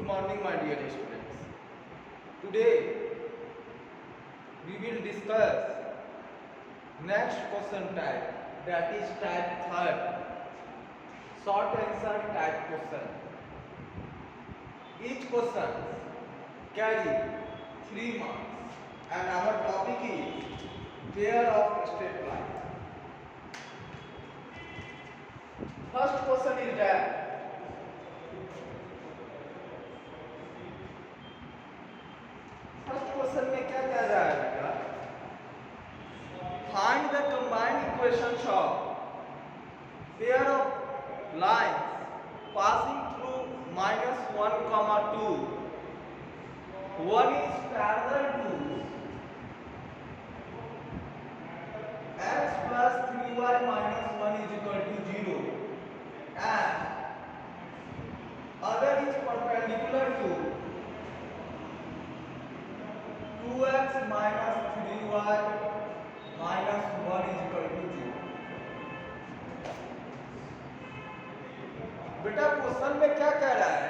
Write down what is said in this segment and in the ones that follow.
morning, my dear students. Today we will discuss next question type, that is type third, short answer type question. Each question carry 3 marks and our topic is pair of straight line. First question is that first question में क्या कह रहा है बेटा, find the combined equations of pair of lines passing through -1, 2. One is parallel to x plus 3y minus 1 is equal to 0 and other is perpendicular to 2x minus 3y minus 1 is equal to 0. बेटा question में क्या कह रहा है,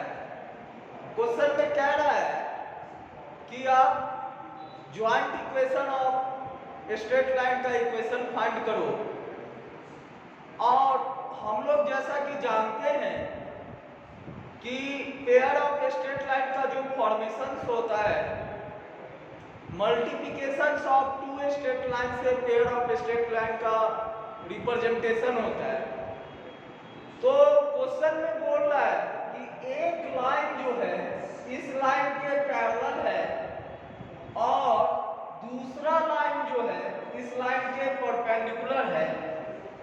question में कह रहा है कि आप joint equation of straight line का इक्वेशन फाइंड करो। और हम लोग जैसा कि जानते हैं कि पेयर ऑफ स्ट्रेट लाइन का जो फॉर्मेशन होता है, multiplication of two straight line से पेयर ऑफ स्ट्रेट लाइन का रिप्रेजेंटेशन होता है। तो क्वेश्चन में बोल रहा है कि एक लाइन जो है इस लाइन के पैरेलल है और दूसरा लाइन जो है इस लाइन के परपेंडिकुलर है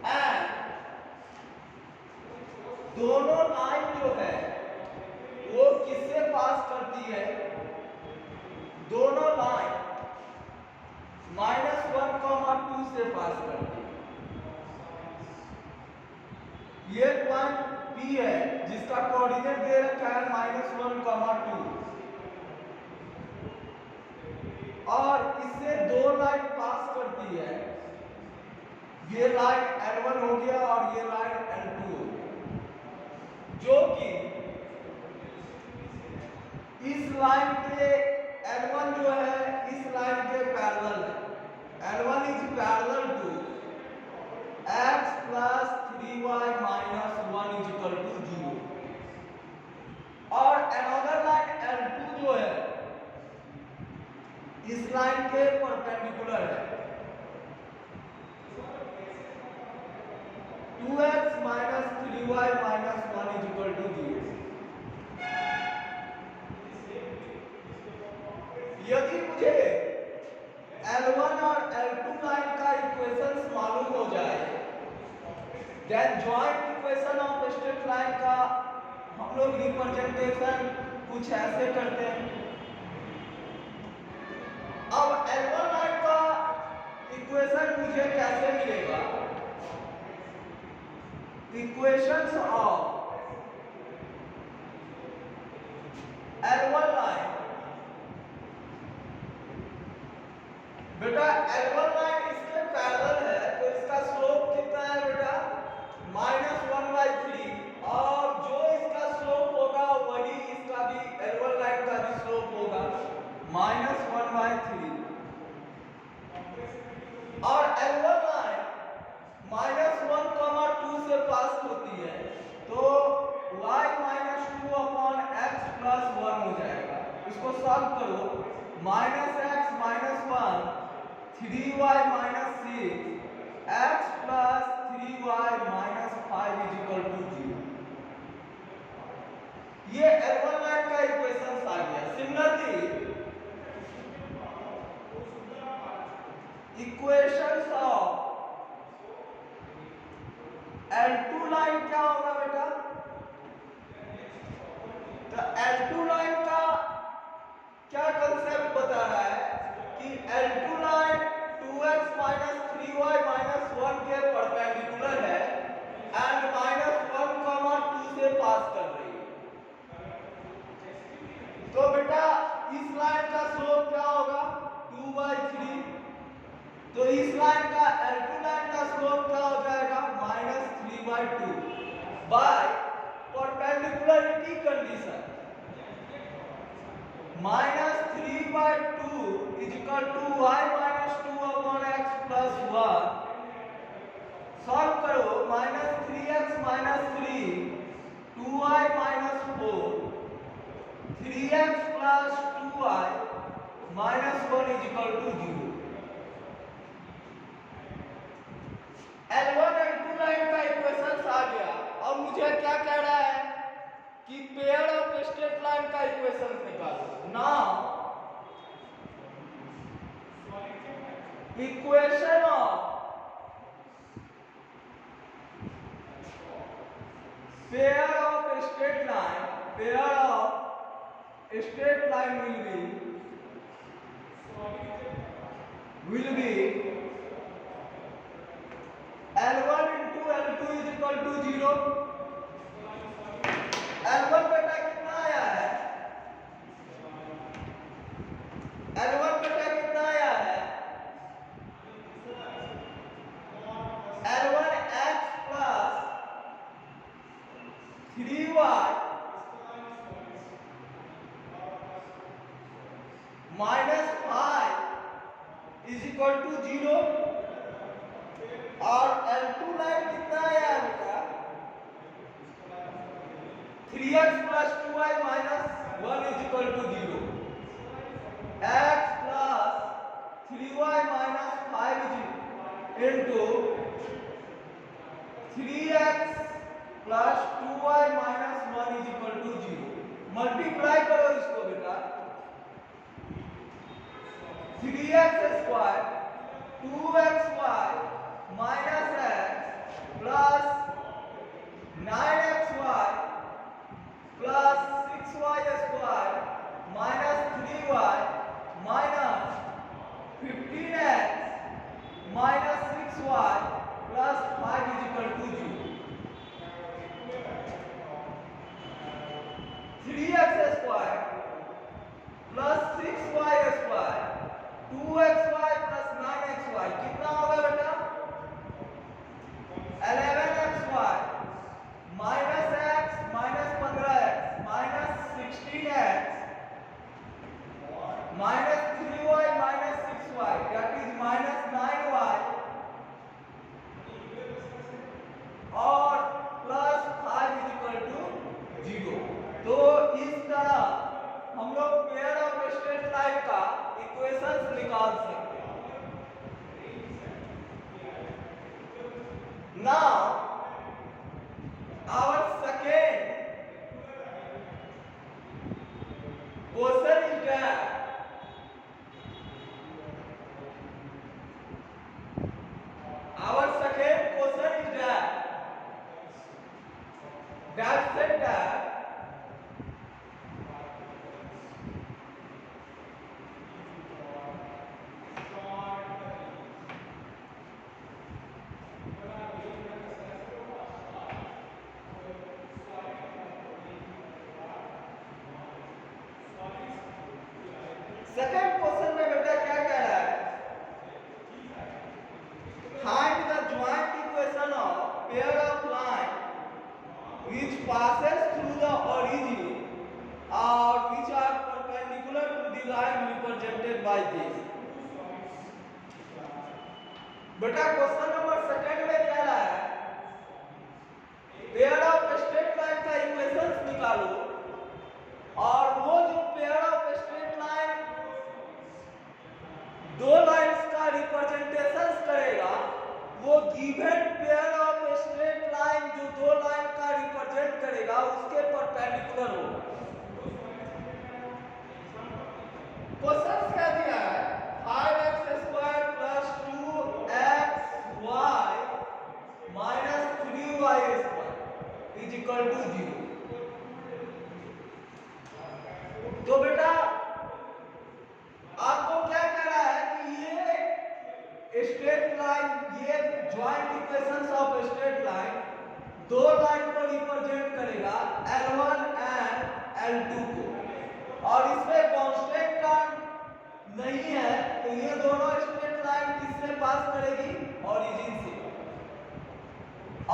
एंड दोनों लाइन जो है वो किससे पास करती है, दोनों लाइन -1, 2 से पास करती है। ये पॉइंट P है जिसका कोऑर्डिनेट दे रखा है -1, 2 और इससे दो लाइन पास करती है। ये लाइन L1 हो गया और ये लाइन L2 हो गया, जो कि इस लाइन के L1 जो है इस लाइन के पैरेलल है। L1 is parallel to x plus 3y minus 1 is equal to 0 और another line L2 जो है इस लाइन के परपेंडिकुलर है। 2x minus 3y minus 1 is equal to 0। यदि मुझे L1 और L2 लाइन का इक्वेशंस मालूम हो जाए, then joint equation of straight line का हम लोग रिप्रेजेंटेशन कुछ ऐसे करते हैं। अब L1 लाइन का इक्वेशन मुझे कैसे मिलेगा, इक्वेशंस ऑफ L1 लाइन, बेटा L1 लाइन इसके पैरेलल है तो इसका स्लोप कितना है बेटा, -1/3 और जो इसका स्लोप होगा वही इसका भी L1 लाइन का भी स्लोप होगा -1/3 और L1 लाइन -1, 2 से पास होती है तो y -2/x + 1 हो जाएगा। इसको सॉल्व करो, -x -1 3y - 6 x plus 3y minus 5 is equal to 0। ये L1 लाइन का इक्वेशन आ गया। Similarly equations of L2 line क्या होगा बेटा, तो L2 लाइन का क्या कंसेप्ट बता रहा है कि L2 line 2x minus 3y minus 1 के परपेंडिकुलर है एंड -1, 2 से पास कर रही है। तो बेटा इस लाइन का स्लोप क्या होगा 2/3, तो इस लाइन का L2 लाइन का स्लोप क्या हो जाएगा -3/2 by perpendicularity condition. -3/2 is equal to y minus 2 upon x plus 1। Solve करो, -3x minus 3 2y minus 4 3x plus 2y minus 1 is equal to 0। L1 L2 line का इक्वेशन आ गया। अब मुझे क्या कह रहा है कि पेयर ऑफ स्ट्रेट लाइन का इक्वेशन निकालो। Now equation of pair of straight line will be L1 into L2 is equal to 0। L1 बेटा कितना आया है? L1 बेटा कितना आया है? L1 x plus 3y minus 5 is equal to 0। और L2 लाइन कितना आया है बेटा? 3x plus 2y minus 1 is equal to 0। x plus 3y minus 5 is into 3x plus 2y minus 1 is equal to 0। Multiply करो इसको बेटा। 3x square 2xy minus x plus 9xy plus 6y square minus 3y minus 15x minus 6y plus 5 is equal to 0। 3x square plus 6y square 2xy plus 9xy कितना होगा बेटा? 11xy minus x minus 15x minus 16x minus 3y minus 6y that is minus 9y और plus 5 is equal to 0। तो इस तरह हम लोग pair of straight line का इक्वेशंस निकाल सकते हैं। Now our second question is that said that second question में बेटा क्या कह रहा है? Find the joint equation of pair of line which passes through the origin or which are perpendicular to the line represented by this। बेटा question number second में कह रहा है पेयर ऑफ स्ट्रेट लाइन का इक्वेशंस निकालो और वो जो पेयर ऑफ स्ट्रेट लाइन दो लाइंस का रिप्रेजेंटेशन करेगा वो given pair of straight line जो दो लाइन का रिप्रेजेंट करेगा उसके परपेंडिकुलर होगा। क्वेश्चन क्या दिया है? 5x² plus 2xy minus 3y² is equal to 0। तो बेटा आपको क्या कह रहा है कि ये स्ट्रेट लाइन, ये joint equations of straight line दो लाइन को रिप्रेजेंट करेगा L1 एंड L2 को, और इसमें कांस्टेंट टर्म नहीं है, तो ये दोनों स्ट्रेट लाइन किससे पास करेगी? ओरिजिन से।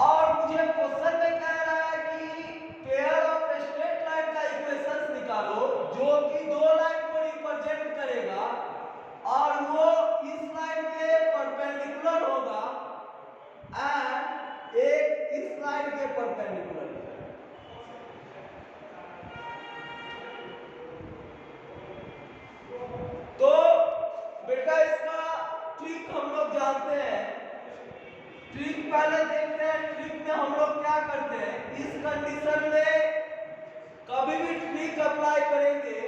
और मुझे क्वेश्चन में कह रहा है कि पेयर ऑफ स्ट्रेट लाइन का इक्वेशंस निकालो जो कि दो लाइन ट्रिक अप्लाई करेंगे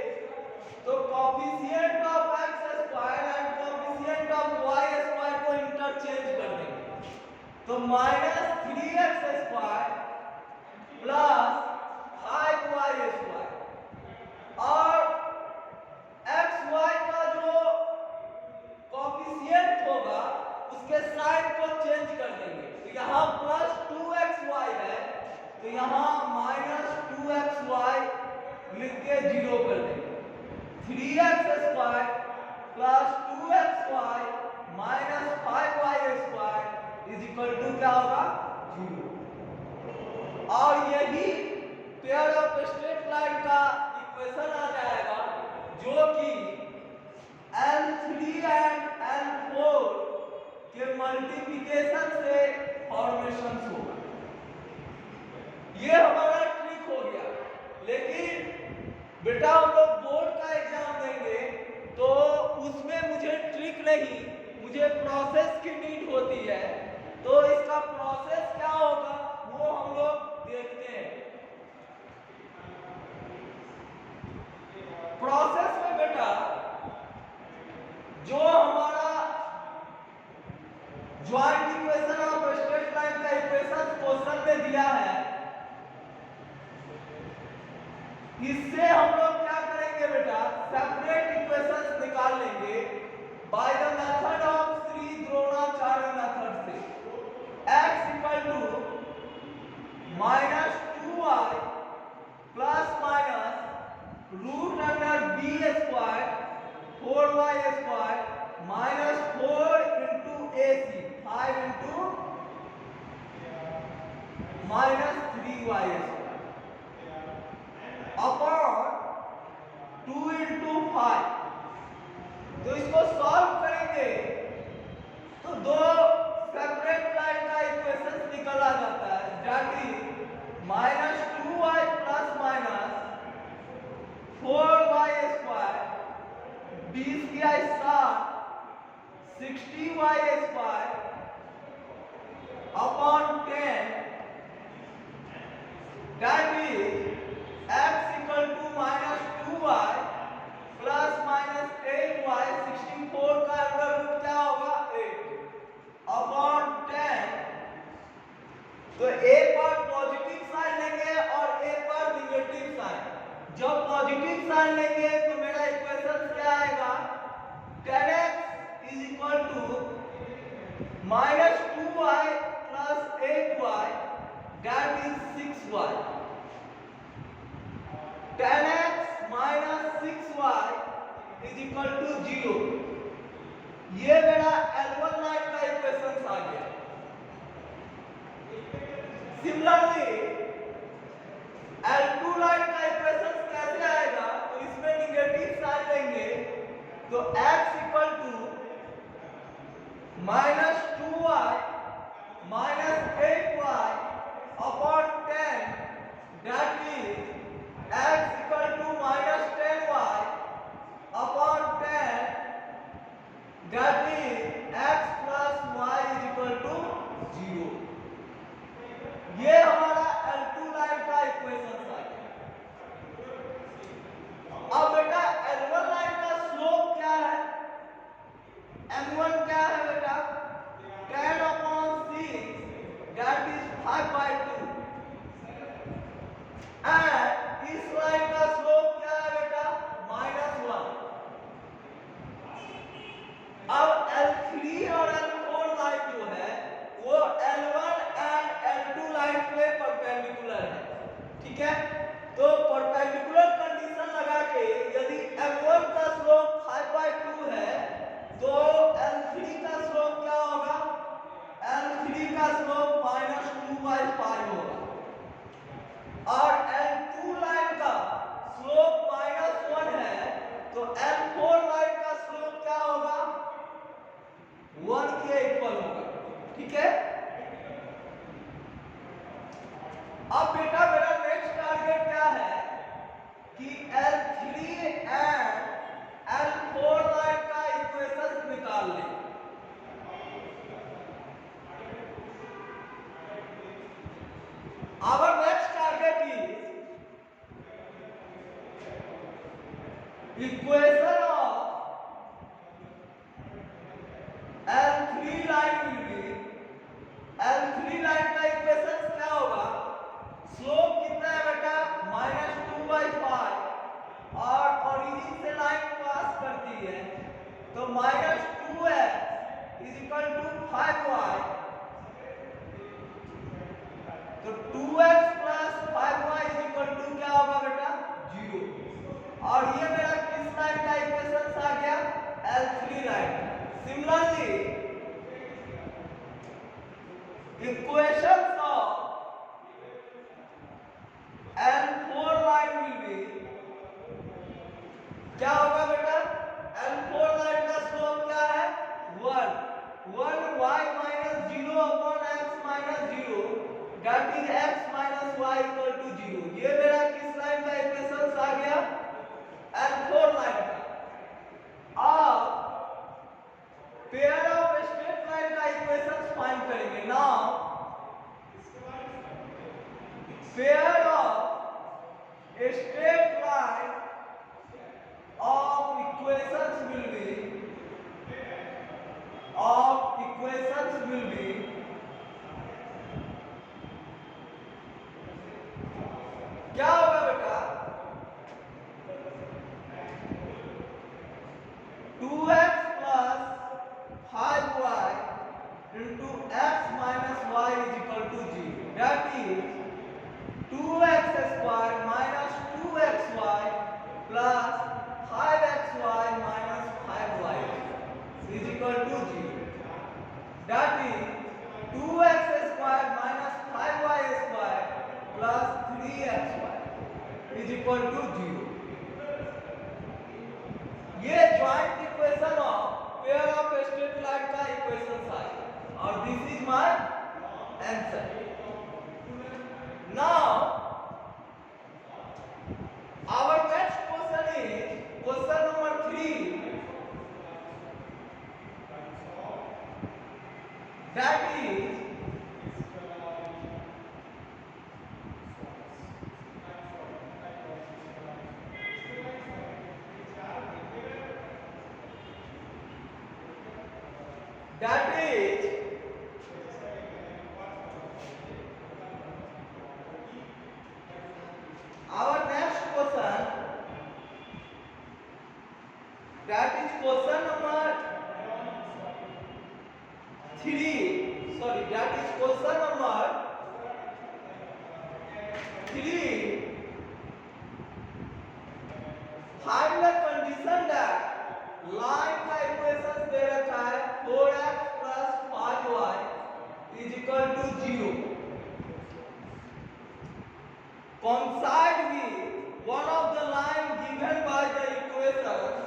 तो coefficient of X square and coefficient of Y square को इंटरचेंज कर देंगे। तो -3x square plus 5y square और एक्स वाई का जो कोफिशिएंट होगा उसके साइन को चेंज कर देंगे। तो यहाँ +2xy है तो यहाँ -2xy लिख के 0 कर देंगे। 3x square plus 2xy minus 5y square is equal to क्या होगा 0। और यही पेयर ऑफ स्ट्रेट लाइन का इक्वेशन आ जाएगा जो कि L3 एंड L4 के मल्टीप्लिकेशन से फॉर्मेशन होगा। ये हमारा ट्रिक हो गया। लेकिन बेटा हम लोग बोर्ड का एग्जाम देंगे तो उसमें मुझे ट्रिक नहीं, मुझे प्रोसेस की नीड होती है। तो इसका प्रोसेस क्या होगा वो हम लोग देखते हैं। प्रोसेस में बेटा जो हमारा joint equation of straight line का इक्वेशन क्वेश्चन में दिया है, इससे हम लोग क्या करेंगे बेटा सेपरेट इक्वेशंस निकाल लेंगे by the method of Shri Dronacharya method से। x equal to -2y plus minus root under b square 4y square minus 4 into ac 5 into -3y square upon 2 into 5। तो इसको सॉल्व करेंगे तो दो सेपरेट लाइन का इक्वेशन निकल आ जाता है that is -2y plus minus 4y square 20 किया 60y square upon 10 that is x equal to -2y plus -8y 64 का अंडर रूट क्या होगा 8 अपॉन 10। तो एक बार पॉजिटिव साइन लेंगे और एक बार निगेटिव साइन। जब पॉजिटिव साइन लेंगे तो मेरा इक्वेशन क्या आएगा 10x is equal to -2y plus 8y that is 6y। 10x minus 6y is equal to 0। ये मेरा L1 लाइन का इक्वेशन आ गया। सिमिलरली L2 लाइन का इक्वेशन कैसे आएगा तो इसमें निगेटिव साइन लेंगे तो x equal to -2y minus 8y upon 10 that is x equal to -10y upon 10 that is x plus y is equal to 0। ये हमारा L2 लाइन का इक्वेशन आ गया। अब बेटा L1 लाइन का स्लोप क्या है M1 क्या है बेटा 10/6 दैट इज 5/2 एंड इस लाइन का स्लोप क्या है बेटा -1। अब तो -2x is equal to 5y, तो 2x plus 5y is equal to क्या होगा बेटा 0। और ये मेरा किस लाइन का इक्वेशन आ गया L3 line. Similarly equations of L4 line will be क्या होगा बेटा L4 लाइन का स्लोप क्या है 1y minus 0 upon x minus 0 that is x minus y equal to 0। ये मेरा किस लाइन का इक्वेशन आ गया L4 लाइन का। अब पेयर ऑफ स्ट्रेट लाइन का इक्वेशन फाइंड करेंगे। Now pair of straight line of equations will be क्या होगा बेटा 2x plus 5y into x minus y is equal to 0। that is 2x square minus 2xy plus 5xy minus 5y is equal to 0। that is 2x square minus 5y square plus 3xy is equal to 0। ये joint equation of pair of straight line का equation है और this is my answer. Now our next question is question number 3, that is our next question, that is question number 3, sorry, that is question number 3। find the condition that line का equation दे रखा है 4x plus 5y is equal to 0 coincide with one of the line given by the equation ax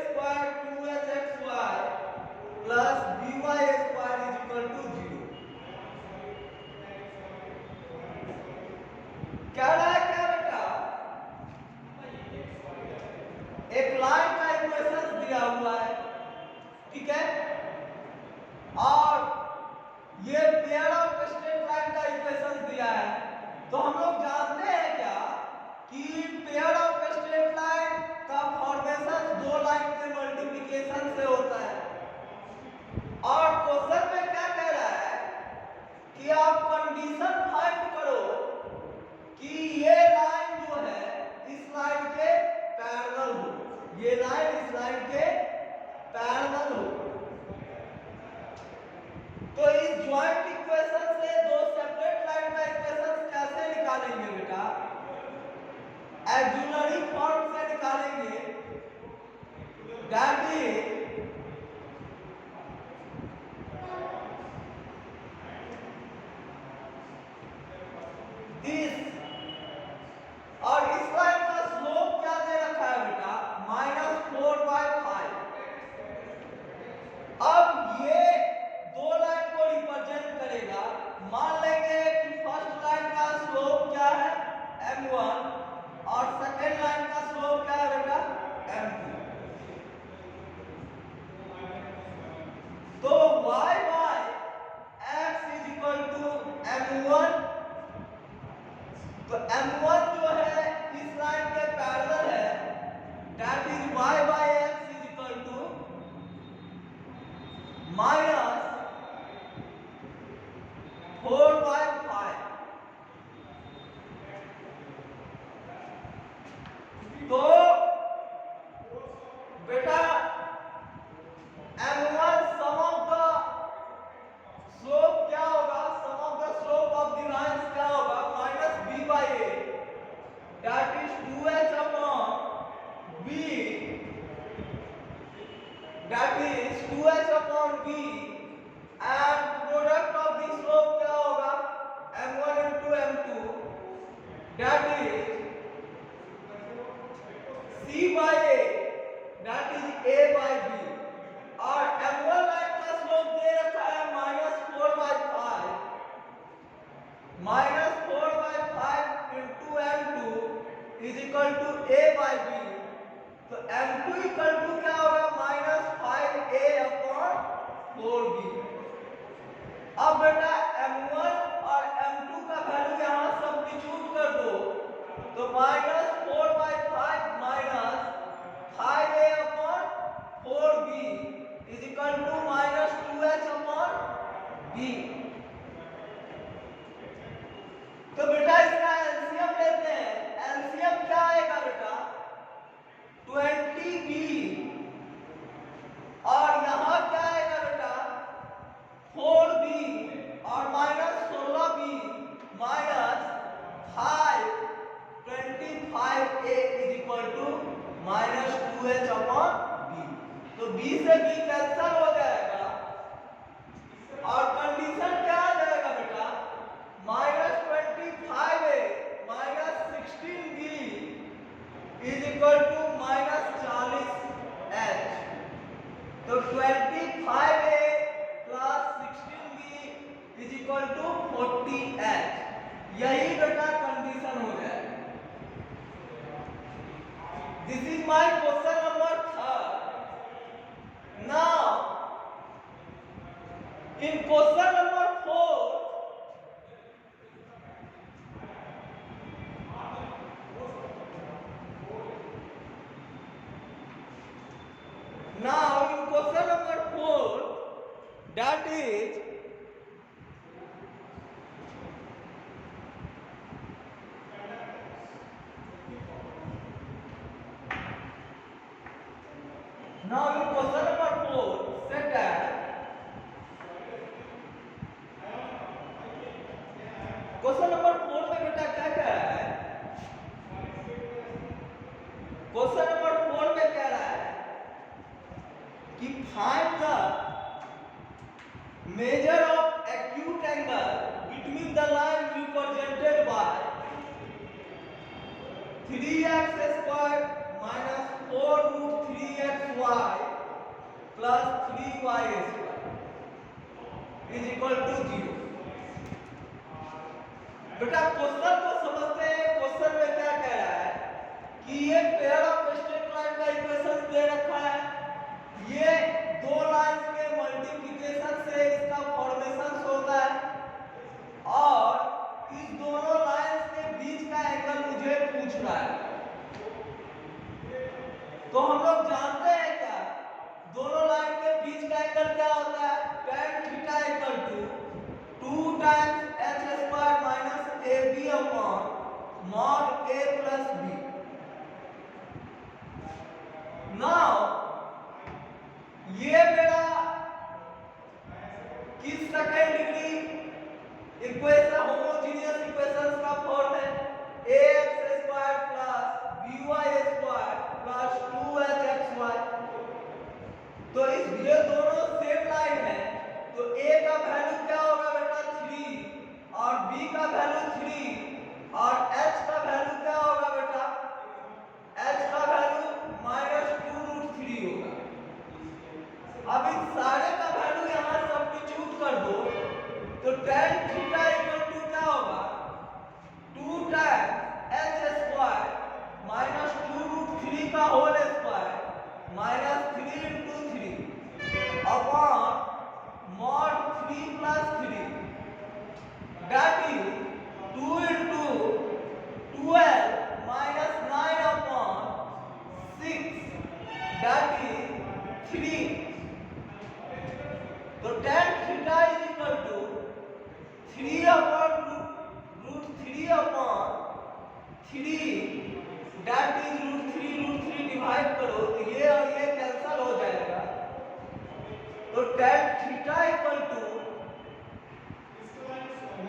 square 2hxy plus by square is equal to 0। क्या रहा है क्या बेटा एक line का इक्वेशन दिया हुआ है, ठीक है, और ये पेयर ऑफ स्ट्रेट लाइन का इक्वेशन दिया है। तो हम लोग जानते हैं क्या कि पेयर ऑफ स्ट्रेट लाइन का फॉर्मेशन दो लाइन के मल्टीप्लिकेशन से होता है। और क्वेश्चन में क्या कह रहा है कि आप कंडीशन फाइंड करो कि ये लाइन जो है इस लाइन के पैरेलल हो, ये लाइन इस लाइन के पैरेलल हो। तो इस जॉइंट इक्वेशन से दो सेपरेट लाइन का इक्वेशन कैसे निकालेंगे बेटा ऑक्सिलरी फॉर्म से निकालेंगे। दैट इज दिस, और इस लाइन का स्लोप क्या दे रखा है बेटा -4/5। अब ये दो लाइन को रिप्रेजेंट करेगा। मान लेंगे कि फर्स्ट लाइन का स्लोप क्या है m1 और सेकेंड लाइन का स्लोप क्या है बेटा m2। तो y by x is equal to m1, तो m1 जो है इस लाइन के पैरेलल है, that is y by x is equal to -4/5। तो that is 2h upon b and product of the slope क्या होगा m1 into m2 that is c by a that is a by b और m1 line का slope दे रखा है -4/5 -4/5 into m2 is equal to a by b तो m2 equal to क्या होगा -5a upon 4b। अब बेटा m1 और m2 का वैल्यू यहाँ सब्स्टिट्यूट कर दो तो -4/5 -5a upon 4b is equal to -2h upon b। तो बेटा इसका एलसीएम लेते हैं। एलसीएम क्या आएगा बेटा 20b और यहाँ क्या आएगा बेटा 4b और -16b -5 25a is equal to -2h upon b। तो b से b कैंसिल हो जाएगा और कंडीशन क्या आ जाएगा बेटा -25a -16b is equal to -40h। तो 25a plus 16b is equal to 40h। यही बेटा कंडीशन हो जाएगा। This is my question number 3rd। Now in question number 4 that is now in question number 4 said that question number 4 में बेटा क्या कह रहा है क्वेश्चन नंबर 4 में कह रहा है कि find the measure of acute angle between the line represented by 3x square minus 4 root 3xy plus 3y square is equal to 0। बेटा क्वेश्चन को समझते हैं। क्वेश्चन में क्या कह रहा है कि ये पेयर ऑफ स्ट्रेट लाइन का इक्वेशन दे रखा है। ये दो लाइंस के मल्टीप्लिकेशन से इसका फॉर्मेशन होता है और इस दोनों लाइंस के बीच का एंगल मुझे पूछ रहा है। तो हम लोग जानते हैं क्या दोनों लाइन के बीच का एंगल क्या होता है tan theta equal to 2 times h square minus ab upon mod a plus b। Now ये मेरा किस second degree equation homogeneous equations का फॉर्म है ax square plus by square plus 2hxy। तो इस ये दोनों सेम लाइन है तो a का वैल्यू क्या होगा बेटा 3 और b का वैल्यू 3 और h का वैल्यू क्या होगा बेटा h का वैल्यू -2√3 होगा। अब इन सारे का वैल्यू यहाँ सब्स्टिट्यूट कर दो तो tan थीटा इक्वल टू क्या होगा 2 टाइम्स h स्क्वायर माइनस 2√3 का whole square minus 3 into 3 upon mod 3 plus 3 that is 2 into 12 minus 9 upon 6 that is 3। तो tan theta is equal to 3 upon √3 upon 3 that is √3 divide करो तो ये और ये cancel हो जाएगा। तो tan theta equal to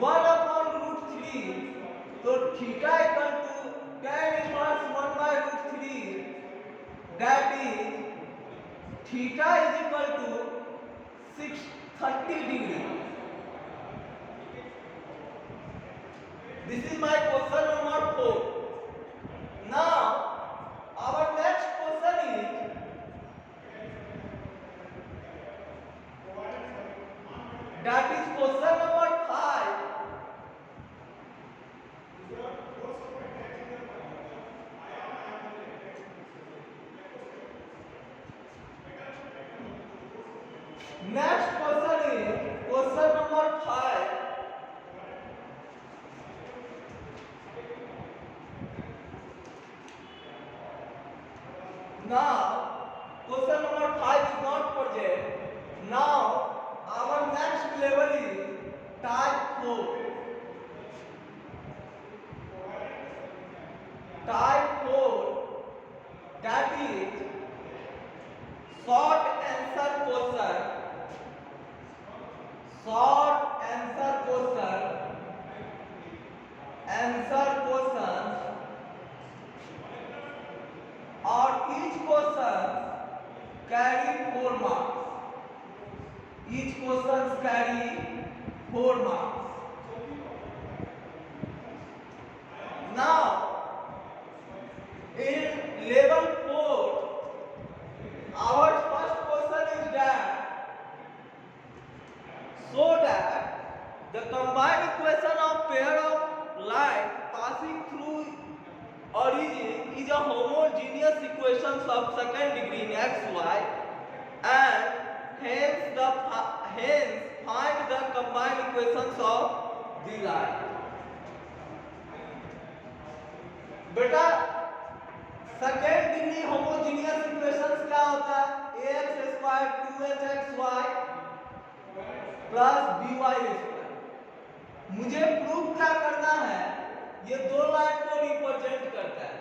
1 upon √3 तो theta equal to tan inverse 1/√3 that is theta is equal to 630 degree. This is my question number 4. Now our next question is that is question number 5. Next question is question number 5. Now question number 5 is not project. Now our next level is type 4. Type 4, that is short answer question. Short answer question. Answer questions, or each question carry 4 marks. Each questions carry 4 marks. Now in level 4, our first question is that so that the combined equation of pair of line passing through origin is a homogeneous equation of second degree in x, y, and hence find the combined equations of the line. बेटा second degree homogeneous equations क्या होता है? ax square 2hxy plus by square. मुझे prove क्या करना है? ये दो लाइन को रिप्रेजेंट करता है.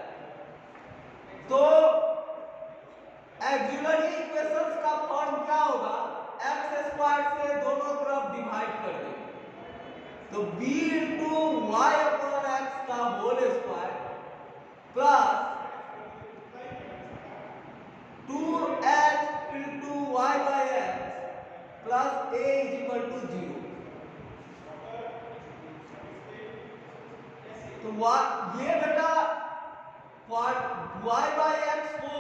तो ऑक्सिलरी इक्वेशंस का फॉर्म क्या होगा? x स्क्वायर से दोनों तरफ डिवाइड कर देंगे. तो b * y अपॉन x का whole square plus 2h into y by x plus a is equal to 0. तो ये बेटा y by x को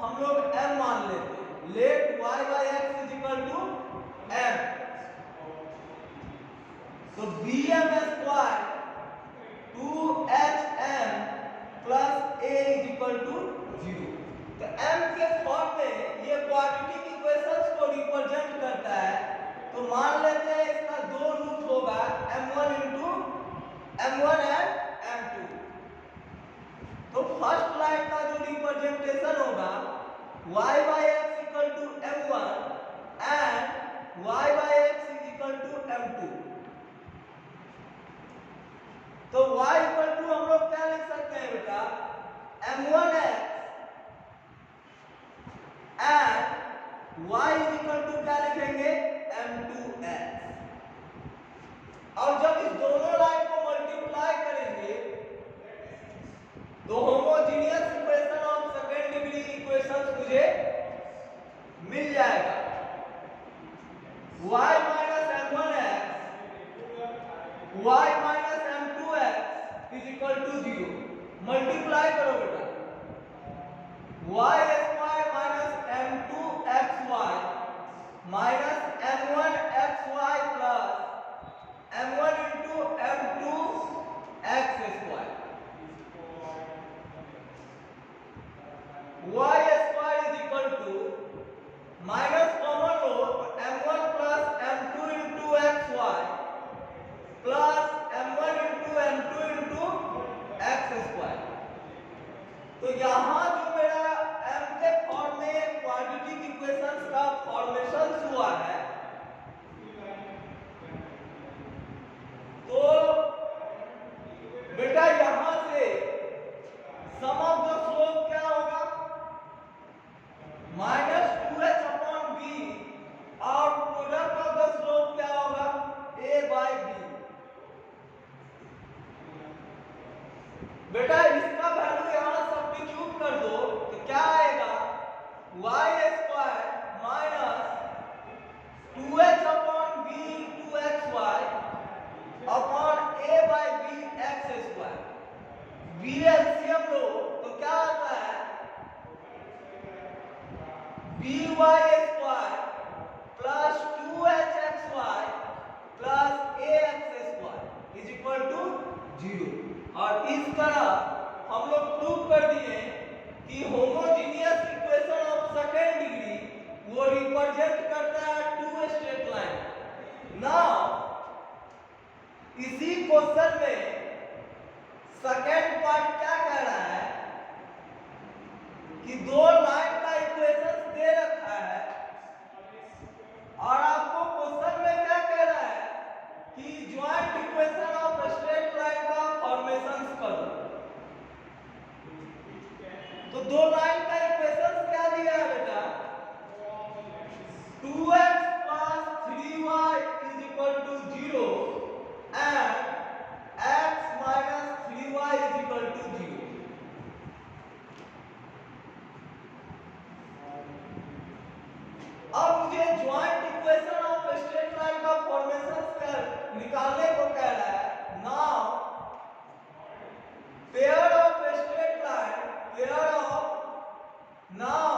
हम लोग m मान लेते हैं. Let y by x is equal to m. तो bm square 2hm plus a is equal to 0. तो m के फॉर्म में ये क्वाड्रेटिक इक्वेशंस को रिप्रेजेंट करता है. तो मान लेते हैं इसका दो रूट होगा m1 into m1 and m2. तो फर्स्ट लाइन का जो रिप्रेजेंटेशन होगा y by x equal to m1 and y by x is equal to m2. तो y equal to हम लोग क्या लिख सकते हैं बेटा? m1x and y is equal to क्या लिखेंगे? m2x. और जब इस दोनों लाइन को मल्टीप्लाई करेंगे तो homogeneous equation of second degree equation मुझे मिल जाएगा. y minus m1x y minus m2x is equal to 0. Multiply करो बेटा. y square minus m2xy minus m1xy plus m1 into m2x square. y square is equal to minus common low m1 plus m2 into xy plus m1 into m2 into x square. तो यहाँ जो मेरा m by square plus 2hxy plus ax square is equal to 0। और इस तरह हम लोग prove कर दिए कि homogeneous equation of second degree वो रिप्रेजेंट करता है टू स्ट्रेट लाइन। नाउ इसी क्वेश्चन में सेकेंड पार्ट क्या कह रहा है कि दो लाइन का इक्वेशन दे रखा है और आपको क्वेश्चन में क्या कह रहा है कि joint equation of straight line का फॉर्मेशन करो। तो दो लाइन का इक्वेशन क्या दिया है बेटा? 2x plus 3y is equal to 0 and x minus 3y is equal to 0। अब मुझे joint equation of straight line का फॉर्मेशन निकालने को कह रहा है। Now pair of straight line, pair of now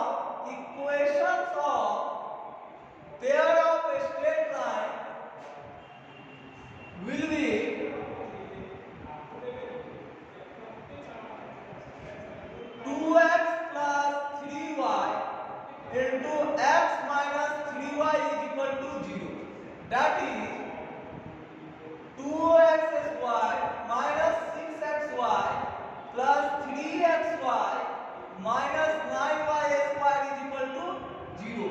equations of pair of straight line will be 2x plus 3y into x minus 3y is equal to 0। That is 2x square minus 6xy plus 3xy minus 9y square is equal to 0।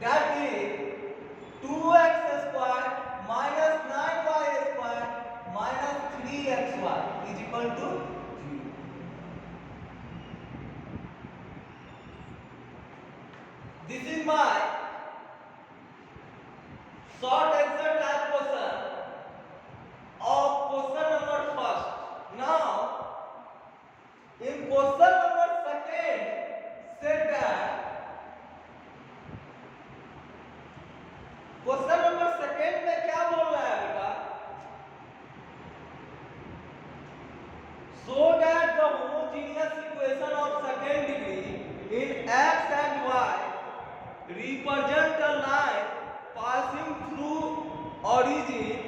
That is 2x square minus 9y square minus 3xy is equal to 0। This is my short answer type question of question number first. Now, in question number second, said that question number second में क्या बोल रहा है बेटा? So that the homogeneous equation of second degree in x and y represent a line passing through origin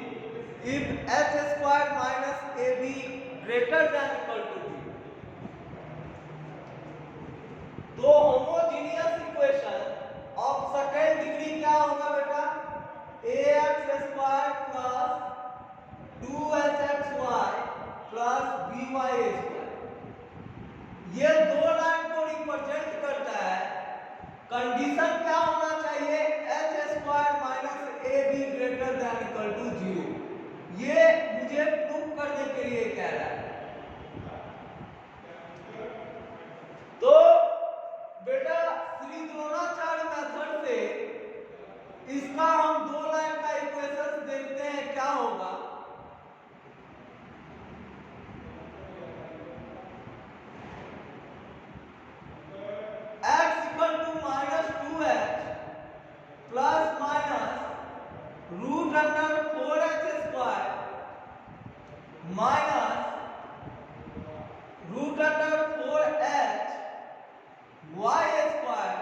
if h square minus ab greater than equal to 0। तो homogeneous equation of second degree क्या होगा बेटा? ax square plus 2hxy plus by square। ये दो line को represent करता है। Condition क्या होना चाहिए? h square minus ab greater than equal to 0। ये मुझे प्रूव करने के लिए कह रहा है। तो बेटा श्री द्रोणाचार्य मेथड से इसका हम दो लाइन का इक्वेशन देखते हैं क्या होगा। x equal to minus 2h plus minus root under 4h square minus root under 4h y square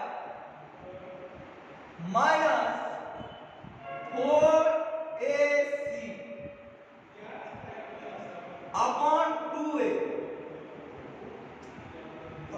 minus 4ac upon 2a। तो